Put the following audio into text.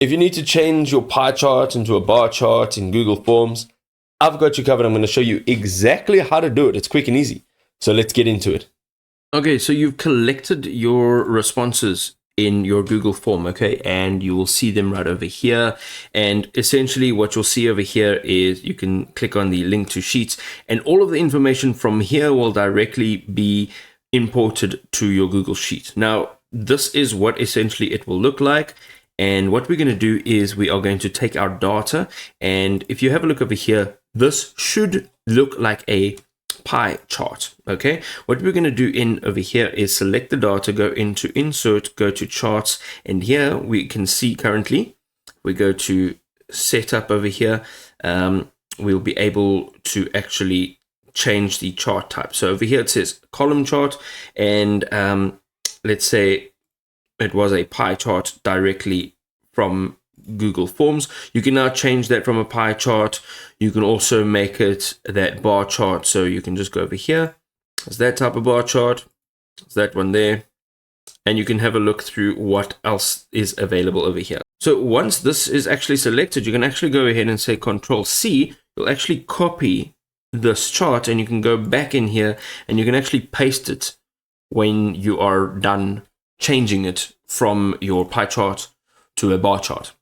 If you need to change your pie chart into a bar chart in Google Forms, I've got you covered. I'm going to show you exactly how to do it. It's quick and easy. So let's get into it. Okay, so you've collected your responses in your Google form, okay, and you will see them right over here. And essentially what you'll see over here is you can click on the link to Sheets, and all of the information from here will directly be imported to your Google Sheet. Now, this is what essentially it will look like. And what we're going to do is we are going to take our data, and if you have a look over here, this should look like a pie chart. Okay, what we're going to do in over here is select the data, go into insert, go to charts, and here we can see currently we go to setup over here. We'll be able to actually change the chart type. So over here it says column chart, and let's say it was a pie chart directly from Google Forms. You can now change that from a pie chart. You can also make it that bar chart. So you can just go over here. There's that type of bar chart. There's that one there. And you can have a look through what else is available over here. So once this is actually selected, you can actually go ahead and say Control C. You'll actually copy this chart, and you can go back in here and you can actually paste it when you are done changing it from your pie chart to a bar chart.